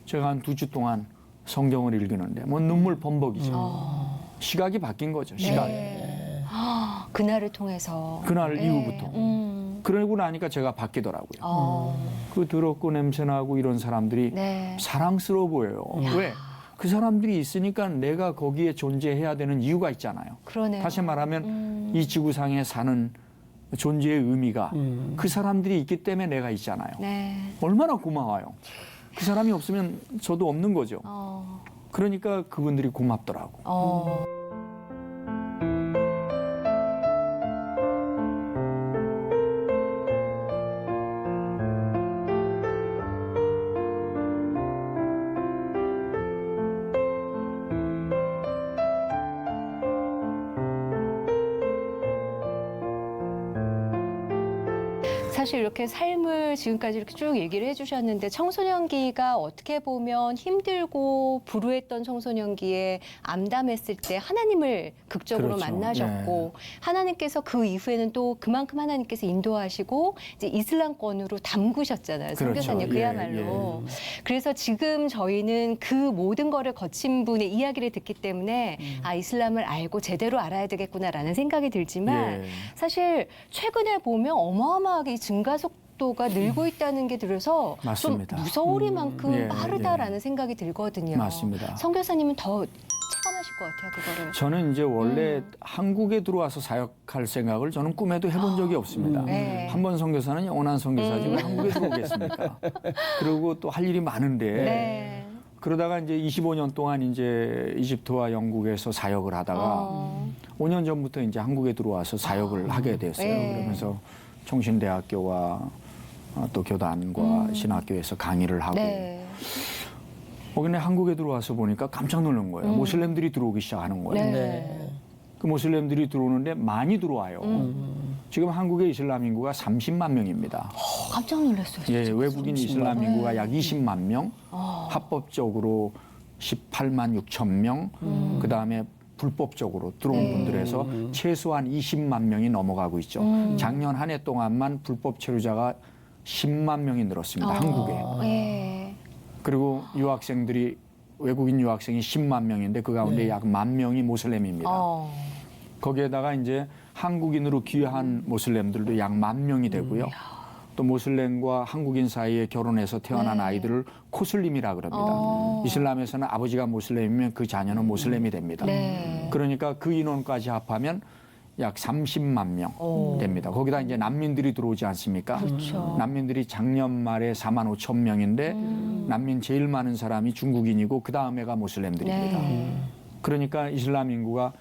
제가 한 2주 동안 성경을 읽는데 뭐 눈물 범벅이죠. 시각이 바뀐 거죠. 시각이. 네. 그날을 통해서. 그날 네. 이후부터. 그러고 나니까 제가 바뀌더라고요. 그 더럽고 냄새나고 이런 사람들이 네. 사랑스러워 보여요. 왜? 그 사람들이 있으니까 내가 거기에 존재해야 되는 이유가 있잖아요. 그러네요. 다시 말하면 이 지구상에 사는 존재의 의미가 그 사람들이 있기 때문에 내가 있잖아요. 네. 얼마나 고마워요. 그 사람이 없으면 저도 없는 거죠. 그러니까 그분들이 고맙더라고. 사실 이렇게 삶을 지금까지 이렇게 쭉 얘기를 해주셨는데 청소년기가 어떻게 보면 힘들고 불우했던 청소년기에 암담했을 때 하나님을 극적으로 그렇죠. 만나셨고 하나님께서 그 이후에는 또 그만큼 하나님께서 인도하시고 이제 이슬람권으로 담그셨잖아요. 그렇죠. 선교사님 그야말로. 그래서 지금 저희는 그 모든 거를 거친 분의 이야기를 듣기 때문에 아 이슬람을 알고 제대로 알아야 되겠구나라는 생각이 들지만 사실 최근에 보면 어마어마하게 이 증가 속도가 늘고 있다는 게 들어서 맞습니다. 좀 무서우리만큼 예, 빠르다라는 생각이 들거든요. 맞습니다. 선교사님은 더 체감하실 것 같아요, 그거를. 저는 이제 원래 한국에 들어와서 사역할 생각을 저는 꿈에도 해본 적이 없습니다. 네. 한 번 선교사는 영원한 선교사지 왜 한국에 들어오겠습니까? 그리고 또 할 일이 많은데 네. 그러다가 이제 25년 동안 이제 이집트와 영국에서 사역을 하다가 5년 전부터 이제 한국에 들어와서 사역을 하게 됐어요. 네. 그러면서 총신대학교와 또 교단과 신학교에서 강의를 하고 네. 근데 한국에 들어와서 보니까 깜짝 놀란 거예요. 모슬렘들이 들어오기 시작하는 거예요. 네. 네. 그 모슬렘들이 들어오는데 많이 들어와요. 지금 한국의 이슬람 인구가 30만 명입니다. 깜짝 놀랐어요. 예, 진짜. 외국인 이슬람 인구가 약 20만 명, 합법적으로 18만 6천 명, 그 다음에 불법적으로 들어온 분들에서 최소한 20만 명이 넘어가고 있죠. 작년 한 해 동안만 불법 체류자가 10만 명이 늘었습니다. 한국에. 예. 그리고 유학생들이 외국인 유학생이 10만 명인데 그 가운데 약 1만 명이 모슬렘입니다. 거기에다가 이제 한국인으로 귀화한 모슬렘들도 약 1만 명이 되고요. 또 모슬렘과 한국인 사이에 결혼해서 태어난 아이들을 코슬림이라 그럽니다. 이슬람에서는 아버지가 모슬렘이면 그 자녀는 모슬렘이 됩니다. 네. 그러니까 그 인원까지 합하면 약 30만 명 됩니다. 거기다 이제 난민들이 들어오지 않습니까? 그렇죠. 난민들이 작년 말에 4만 5천 명인데 난민 제일 많은 사람이 중국인이고 그 다음에가 모슬렘들입니다. 그러니까 이슬람 인구가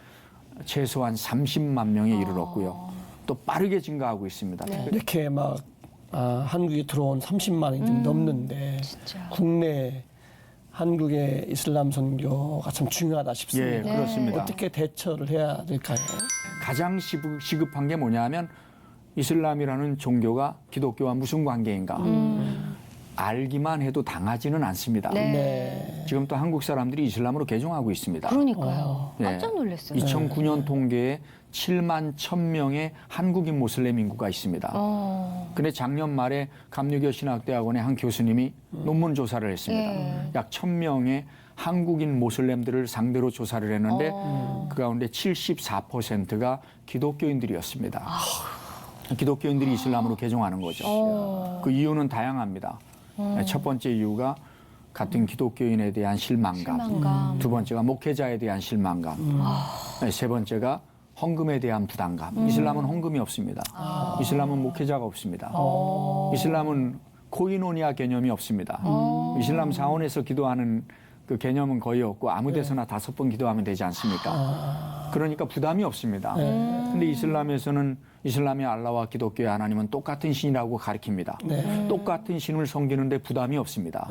최소한 30만 명에 이르렀고요. 또 빠르게 증가하고 있습니다. 이렇게 막 한국에 들어온 30만이 좀 넘는데 진짜. 국내 한국의 이슬람 선교가 참 중요하다 예, 싶습니다. 그렇습니다. 어떻게 대처를 해야 될까요? 가장 시급한 게 뭐냐면 이슬람이라는 종교가 기독교와 무슨 관계인가 알기만 해도 당하지는 않습니다. 네. 지금 또 한국 사람들이 이슬람으로 개종하고 있습니다. 그러니까요. 예. 깜짝 놀랐어요. 2009년 통계에 7만 1,000명의 한국인 모슬렘 인구가 있습니다. 근데 작년 말에 감리교 신학대학원의 한 교수님이 논문 조사를 했습니다. 약 1,000명의 한국인 모슬렘들을 상대로 조사를 했는데 그 가운데 74%가 기독교인들이었습니다. 기독교인들이 이슬람으로 개종하는 거죠. 그 이유는 다양합니다. 첫 번째 이유가 같은 기독교인에 대한 실망감. 두 번째가 목회자에 대한 실망감. 세 번째가 헌금에 대한 부담감. 이슬람은 헌금이 없습니다. 이슬람은 목회자가 없습니다. 이슬람은 코이노니아 개념이 없습니다. 이슬람 사원에서 기도하는 그 개념은 거의 없고 아무 데서나 5번 기도하면 되지 않습니까? 그러니까 부담이 없습니다. 근데 이슬람에서는 이슬람의 알라와 기독교의 하나님은 똑같은 신이라고 가르칩니다. 똑같은 신을 섬기는데 부담이 없습니다.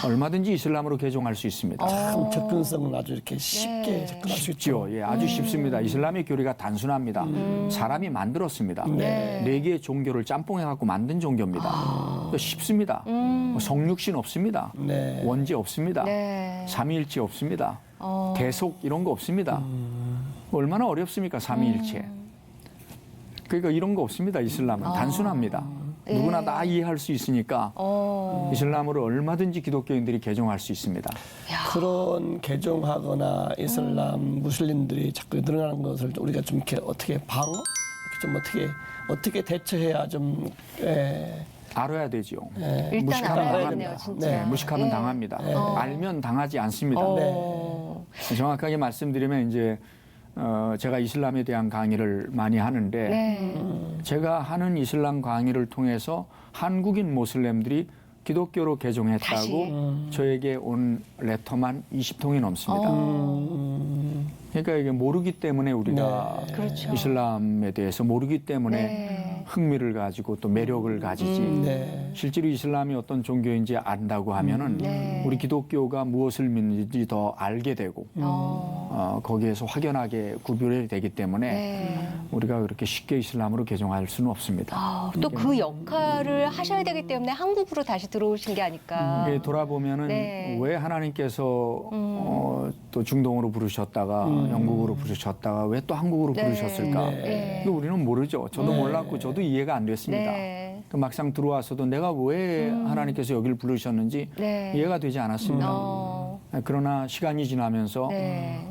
얼마든지 이슬람으로 개종할 수 있습니다. 참 접근성은 아주 이렇게 쉽게 접근할 수 있죠. 쉽죠. 예, 아주 쉽습니다. 이슬람의 교리가 단순합니다. 사람이 만들었습니다. 네 개의 종교를 짬뽕해 갖고 만든 종교입니다. 쉽습니다. 성육신 없습니다. 네. 원죄 없습니다. 네. 삼위일체 없습니다. 대속 이런 거 없습니다. 얼마나 어렵습니까? 삼위일체. 그러니까 이런 거 없습니다. 이슬람은 단순합니다. 누구나 다 이해할 수 있으니까 이슬람으로 얼마든지 기독교인들이 개종할 수 있습니다. 그런 개종하거나 이슬람 무슬림들이 자꾸 늘어나는 것을 우리가 좀 이렇게 어떻게 방어? 좀 어떻게 대처해야 좀 알아야 되죠. 일단 무식하면 알아야겠네요, 당합니다. 진짜. 네, 무식하면 예. 당합니다. 알면 당하지 않습니다. 어. 정확하게 말씀드리면 이제 제가 이슬람에 대한 강의를 많이 하는데 네. 제가 하는 이슬람 강의를 통해서 한국인 모슬렘들이 기독교로 개종했다고 다시. 저에게 온 레터만 20통이 넘습니다. 그러니까 이게 모르기 때문에 우리가 그렇죠. 이슬람에 대해서 모르기 때문에 네. 흥미를 가지고 또 매력을 가지지. 네. 실제로 이슬람이 어떤 종교인지 안다고 하면은 네. 우리 기독교가 무엇을 믿는지 더 알게 되고 거기에서 확연하게 구별이 되기 때문에 네. 우리가 그렇게 쉽게 이슬람으로 개종할 수는 없습니다. 또 그 역할을 하셔야 되기 때문에 한국으로 다시 들어오신 게 아닐까. 이게 돌아보면은 네. 왜 하나님께서 또 중동으로 부르셨다가 영국으로 부르셨다가 왜 또 한국으로 네. 부르셨을까? 네. 이거 우리는 모르죠. 저도 몰랐고 저도 이해가 안 됐습니다. 네. 그 막상 들어와서도 내가 왜 하나님께서 여기를 부르셨는지 네. 이해가 되지 않았습니다. 그러나 시간이 지나면서 네.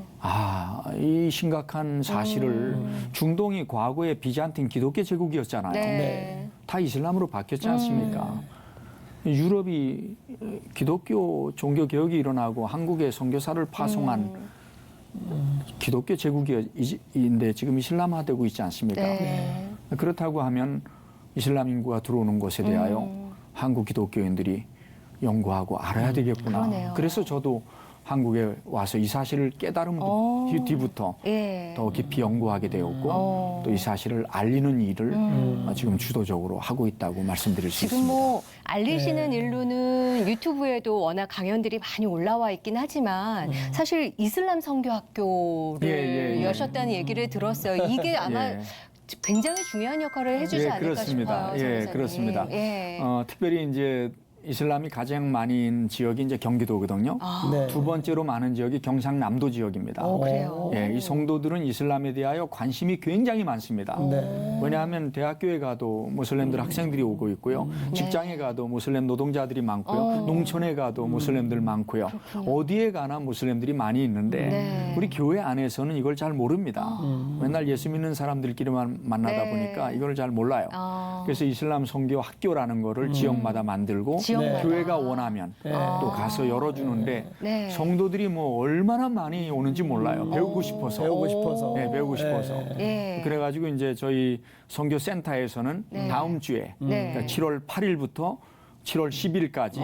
이 심각한 사실을 중동이 과거에 비잔틴 기독교 제국이었잖아요. 네. 다 이슬람으로 바뀌었지 않습니까? 유럽이 기독교 종교 개혁이 일어나고 한국에 선교사를 파송한 기독교 제국인데 지금 이슬람화되고 있지 않습니까? 네. 그렇다고 하면 이슬람 인구가 들어오는 것에 대하여 한국 기독교인들이 연구하고 알아야 되겠구나. 그러네요. 그래서 저도 한국에 와서 이 사실을 깨달은 뒤부터 예. 더 깊이 연구하게 되었고 또 이 사실을 알리는 일을 지금 주도적으로 하고 있다고 말씀드릴 수 지금 있습니다. 뭐 알리시는 일로는 유튜브에도 워낙 강연들이 많이 올라와 있긴 하지만 사실 이슬람 선교학교를 예. 여셨다는 얘기를 들었어요. 이게 아마 예. 굉장히 중요한 역할을 해주지 예, 않을까 그렇습니다. 싶어요. 예, 선교사님. 그렇습니다. 예. 특별히 이제 이슬람이 가장 많이 있는 지역이 이제 경기도거든요. 네. 두 번째로 많은 지역이 경상남도 지역입니다. 그래요. 예, 이 성도들은 이슬람에 대하여 관심이 굉장히 많습니다. 네. 왜냐하면 대학교에 가도 무슬림들 학생들이 오고 있고요. 직장에 가도 무슬림 노동자들이 많고요. 농촌에 가도 무슬림들 많고요. 어디에 가나 무슬림들이 많이 있는데 네. 우리 교회 안에서는 이걸 잘 모릅니다. 맨날 예수 믿는 사람들끼리만 만나다 네. 보니까 이걸 잘 몰라요. 그래서 이슬람 선교 학교라는 거를 지역마다 만들고 지역마다. 교회가 원하면 또 가서 열어주는데 네. 성도들이 뭐 얼마나 많이 오는지 몰라요. 배우고 싶어서. 배우고 싶어서. 네, 배우고 싶어서. 예. 그래가지고 이제 저희 선교센터에서는 다음 주에 네. 그러니까 7월 8일부터 7월 10일까지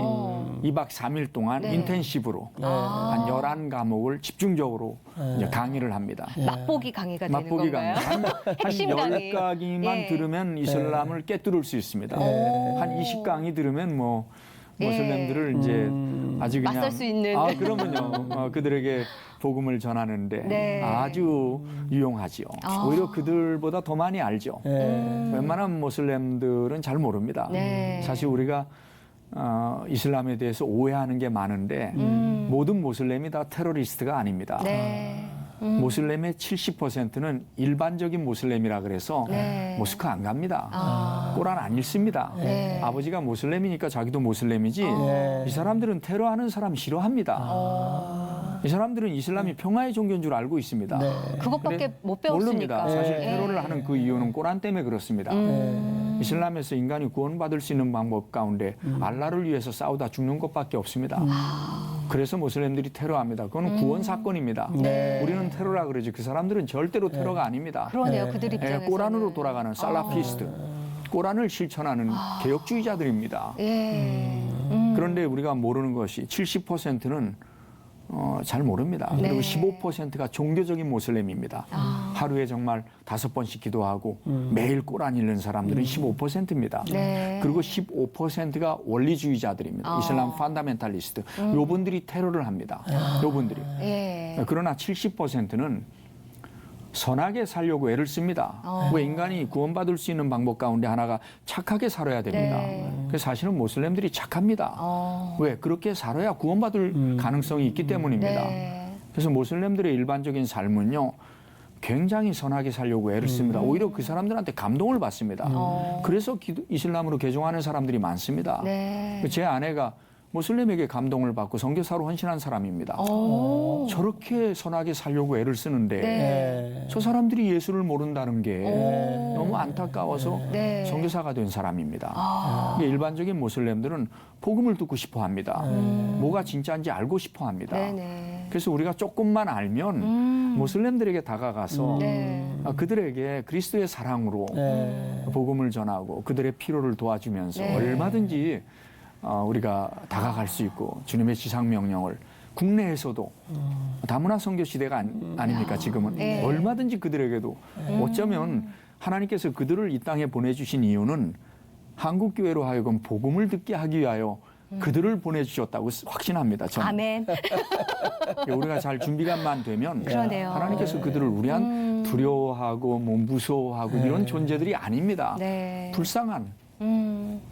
2박 3일 동안 네. 인텐시브로 한 11과목을 집중적으로 이제 강의를 합니다. 맛보기 강의가 되는 맛보기 건가요? 강의. 한 핵심 강의. 10강의만 예. 들으면 이슬람을 깨뚫을 수 있습니다. 한 20강의 들으면 뭐 모슬렘들을 이제 아주 그냥 맞설 수 있는. 그러면요. 그들에게 복음을 전하는데 네. 아주 유용하지요. 오히려 그들보다 더 많이 알죠. 웬만한 모슬렘들은 잘 모릅니다. 네. 사실 우리가 이슬람에 대해서 오해하는 게 많은데 모든 모슬렘이 다 테러리스트가 아닙니다. 네. 모슬렘의 70%는 일반적인 모슬렘이라 그래서 네. 모스크 안 갑니다. 꼬란 안 읽습니다. 네. 아버지가 모슬렘이니까 자기도 모슬렘이지 이 사람들은 테러하는 사람 싫어합니다. 이 사람들은 이슬람이 평화의 종교인 줄 알고 있습니다. 그것밖에 그래, 못 배웠으니까. 모릅니다. 사실 예. 테러를 하는 그 이유는 꼬란 때문에 그렇습니다. 이슬람에서 인간이 구원받을 수 있는 방법 가운데 알라를 위해서 싸우다 죽는 것밖에 없습니다. 그래서 모슬렘들이 테러합니다. 그건 구원 사건입니다. 네. 우리는 테러라 그러지 그 사람들은 절대로 테러가 아닙니다. 그러네요. 그들 예, 입장에서. 꼬란으로 돌아가는 살라피스트, 꼬란을 실천하는 개혁주의자들입니다. 예. 그런데 우리가 모르는 것이 70%는 잘 모릅니다. 네. 그리고 15%가 종교적인 모슬렘입니다. 하루에 정말 5번씩 기도하고 매일 꼬란 읽는 사람들은 15%입니다. 네. 그리고 15%가 원리주의자들입니다. 이슬람 판다멘탈리스트. 요분들이 테러를 합니다. 요분들이. 예. 그러나 70%는 선하게 살려고 애를 씁니다. 왜 인간이 구원받을 수 있는 방법 가운데 하나가 착하게 살아야 됩니다. 네. 그래서 사실은 모슬렘들이 착합니다. 왜? 그렇게 살아야 구원받을 가능성이 있기 때문입니다. 네. 그래서 모슬렘들의 일반적인 삶은요. 굉장히 선하게 살려고 애를 씁니다. 오히려 그 사람들한테 감동을 받습니다. 그래서 이슬람으로 개종하는 사람들이 많습니다. 네. 제 아내가 모슬렘에게 감동을 받고 선교사로 헌신한 사람입니다. 오. 저렇게 선하게 살려고 애를 쓰는데 네. 저 사람들이 예수를 모른다는 게 오. 너무 안타까워서 네. 선교사가 된 사람입니다. 아. 이게 일반적인 모슬렘들은 복음을 듣고 싶어 합니다. 뭐가 진짜인지 알고 싶어 합니다. 네네. 그래서 우리가 조금만 알면 모슬렘들에게 다가가서 네. 그들에게 그리스도의 사랑으로 네. 복음을 전하고 그들의 필요를 도와주면서 네. 얼마든지 우리가 다가갈 수 있고 주님의 지상 명령을 국내에서도 다문화 선교 시대가 아닙니까 지금은 네. 얼마든지 그들에게도 어쩌면 하나님께서 그들을 이 땅에 보내주신 이유는 한국 교회로 하여금 복음을 듣게 하기 위하여 그들을 보내주셨다고 확신합니다. 저는. 아멘. 우리가 잘 준비감만 되면 그러네요. 하나님께서 그들을 우리한 두려워하고 뭐 무서워하고 이런 존재들이 아닙니다. 네. 불쌍한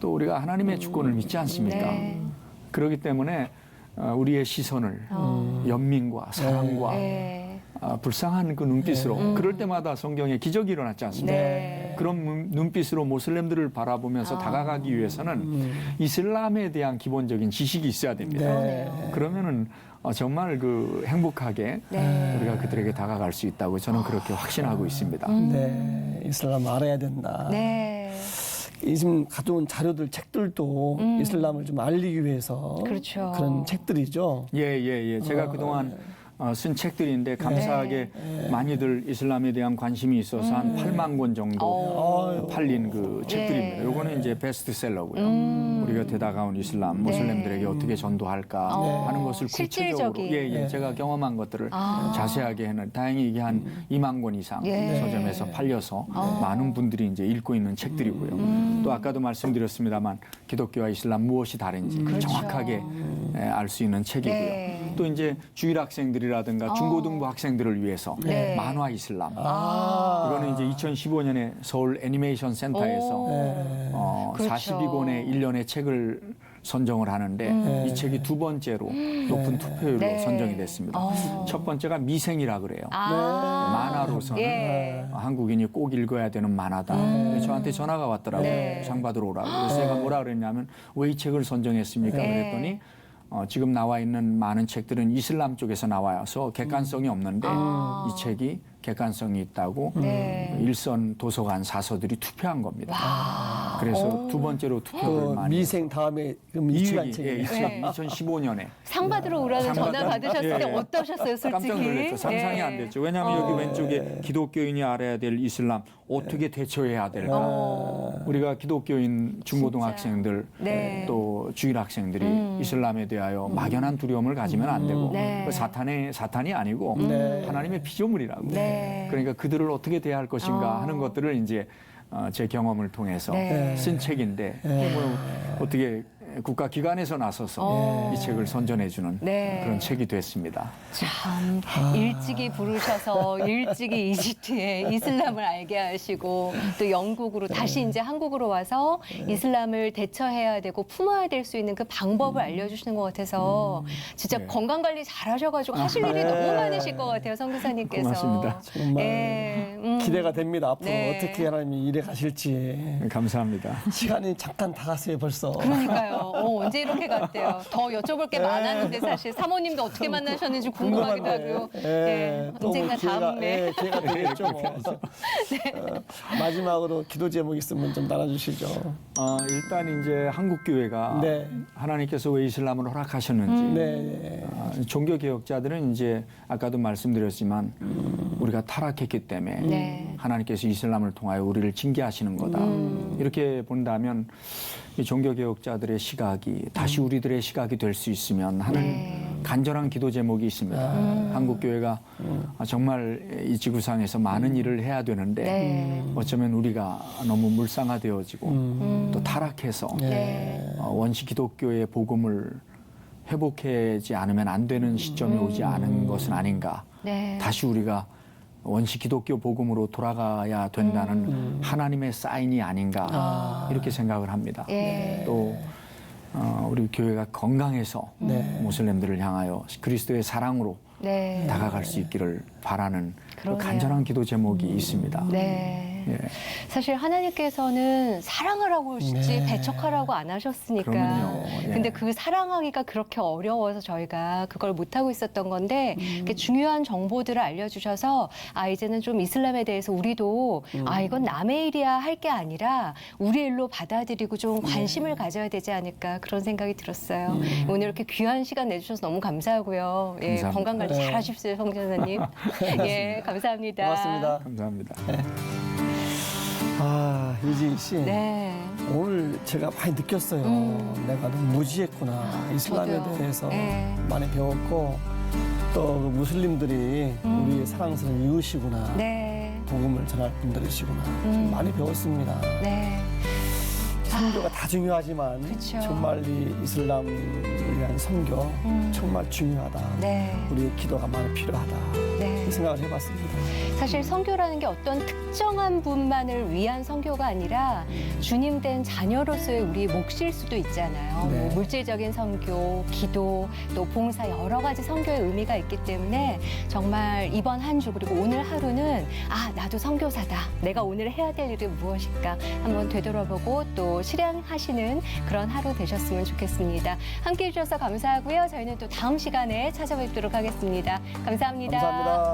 또 우리가 하나님의 주권을 믿지 않습니까? 네. 그렇기 때문에 우리의 시선을 연민과 사랑과 네. 불쌍한 그 눈빛으로 그럴 때마다 성경에 기적이 일어났지 않습니까? 네. 그런 눈빛으로 모슬렘들을 바라보면서 다가가기 위해서는 이슬람에 대한 기본적인 지식이 있어야 됩니다. 네. 그러면은 정말 그 행복하게 네. 우리가 그들에게 다가갈 수 있다고 저는 그렇게 확신하고 있습니다. 네. 이슬람 알아야 된다. 네. 지금 가져온 자료들, 책들도 이슬람을 좀 알리기 위해서 그렇죠. 런 책들이죠. 예. 제가 그동안 쓴 책들인데 감사하게 많이들 이슬람에 대한 관심이 있어서 한 8만 권 정도 팔린 그 책들입니다. 네. 요거는 이제 베스트셀러고요. 우리 곁에 다가온 이슬람 모슬렘들에게 어떻게 전도할까 하는 것을 구체적으로 실질적인. 제가 경험한 것들을 자세하게 해는 다행히 이게 한 2만 권 이상 예. 서점에서 팔려서 많은 분들이 이제 읽고 있는 책들이고요. 또 아까도 말씀드렸습니다만 기독교와 이슬람 무엇이 다른지 그렇죠. 정확하게 알 수 있는 책이고요. 네. 또 이제 주일 학생들이라든가 중고등부 학생들을 위해서 네. 만화 이슬람. 아. 이거는 이제 2015년에 서울 애니메이션 센터에서 오. 그렇죠. 42권의 1년의 책을 선정을 하는데 이 책이 두 번째로 높은 투표율로 네. 선정이 됐습니다. 첫 번째가 미생이라 그래요. 만화로서는 예. 한국인이 꼭 읽어야 되는 만화다. 그래서 저한테 전화가 왔더라고요. 네. 상 받으러 오라고. 그래서 제가 뭐라 그랬냐면 왜 이 책을 선정했습니까? 네. 그랬더니 지금 나와 있는 많은 책들은 이슬람 쪽에서 나와서 객관성이 없는데 이 책이 객관성이 있다고 네. 일선 도서관 사서들이 투표한 겁니다. 그래서 두 번째로 그 투표를 많이 미생 다음에 그럼 이 2위간 책이 이 책이에요. 책이 2015년에 상 받으러 오라는 상 전화 받- 받으셨을 때 예. 어떠셨어요, 솔직히? 깜짝 놀랐죠. 상상이 예. 안 됐죠. 왜냐하면 여기 왼쪽에 기독교인이 알아야 될 이슬람 어떻게 대처해야 될까. 우리가 기독교인 중고등학생들 네. 또 주일 학생들이 이슬람에 대하여 막연한 두려움을 가지면 안 되고 네. 그 사탄이 아니고 네. 하나님의 피조물이라고. 네. 그러니까 그들을 어떻게 대할 것인가 하는 것들을 이제 제 경험을 통해서 네. 쓴 책인데 뭐 어떻게 국가기관에서 나서서 이 책을 선전해주는 네. 그런 책이 됐습니다. 참 일찍이 부르셔서 일찍이 이집트의 이슬람을 알게 하시고 또 영국으로 다시 이제 한국으로 와서 이슬람을 대처해야 되고 품어야 될 수 있는 그 방법을 알려주시는 것 같아서 진짜 네. 건강 관리 잘하셔가지고 하실 일이 너무 많으실 것 같아요, 선교사님께서. 고맙습니다. 정말 예, 기대가 됩니다. 앞으로 네. 어떻게 하나님이 일해 가실지. 감사합니다. 시간이 잠깐 다 갔어요 벌써. 그러니까요. 언제 이렇게 갔대요? 더 여쭤볼 게 많았는데 사실 사모님도 어떻게 만나셨는지 궁금하기도 하고요. 예, 언젠가 다음에. 기회가 되겠죠. 뭐. 마지막으로 기도 제목 있으면 좀 나눠주시죠. 일단 이제 한국 교회가 네. 하나님께서 왜 이슬람을 허락하셨는지 네. 종교 개혁자들은 이제 아까도 말씀드렸지만 우리가 타락했기 때문에 네. 하나님께서 이슬람을 통하여 우리를 징계하시는 거다. 이렇게 본다면 이 종교 개혁자들의 시각이 다시 우리들의 시각이 될 수 있으면 하는 간절한 기도 제목이 있습니다. 한국 교회가 정말 이 지구상에서 많은 일을 해야 되는데 네. 어쩌면 우리가 너무 물상화되어지고 또 타락해서 네. 원시 기독교의 복음을 회복하지 않으면 안 되는 시점이 오지 않은 것은 아닌가. 네. 다시 우리가 원시 기독교 복음으로 돌아가야 된다는 하나님의 사인이 아닌가 이렇게 생각을 합니다. 예. 또 우리 교회가 건강해서 네. 모슬렘들을 향하여 그리스도의 사랑으로 네. 다가갈 수 있기를 바라는 그 그러네요. 간절한 기도 제목이 있습니다. 네. 예. 사실 하나님께서는 사랑하라고 하시지 네. 배척하라고 안 하셨으니까. 그러면요. 예. 근데 그 사랑하기가 그렇게 어려워서 저희가 그걸 못하고 있었던 건데 이렇게 중요한 정보들을 알려주셔서 이제는 좀 이슬람에 대해서 우리도 이건 남의 일이야 할 게 아니라 우리 일로 받아들이고 좀 관심을 가져야 되지 않을까 그런 생각이 들었어요. 오늘 이렇게 귀한 시간 내주셔서 너무 감사하고요. 예, 감사합니다. 건강관리 네. 잘 하십시오, 성전사님. 예, 감사합니다. 고맙습니다. 감사합니다. 이지희 씨. 네. 오늘 제가 많이 느꼈어요. 내가 너무 무지했구나. 이슬람에 저도요. 대해서 네. 많이 배웠고 또그 무슬림들이 우리의 사랑스러운 이웃이구나. 네. 복음을 전할 분들이시구나. 좀 많이 배웠습니다. 네. 선교가 다 중요하지만 그쵸. 정말 이 이슬람을 위한 선교 정말 중요하다. 네. 우리의 기도가 많이 필요하다. 네. 이 생각을 해봤습니다. 사실 선교라는 게 어떤 특정한 분만을 위한 선교가 아니라 주님 된 자녀로서의 우리 몫일 수도 있잖아요. 네. 뭐 물질적인 선교, 기도, 또 봉사 여러 가지 선교의 의미가 있기 때문에 정말 이번 한 주 그리고 오늘 하루는 나도 선교사다. 내가 오늘 해야 될 일이 무엇일까 한번 되돌아보고 또 실행하시는 그런 하루 되셨으면 좋겠습니다. 함께해 주셔서 감사하고요. 저희는 또 다음 시간에 찾아뵙도록 하겠습니다. 감사합니다. 감사합니다.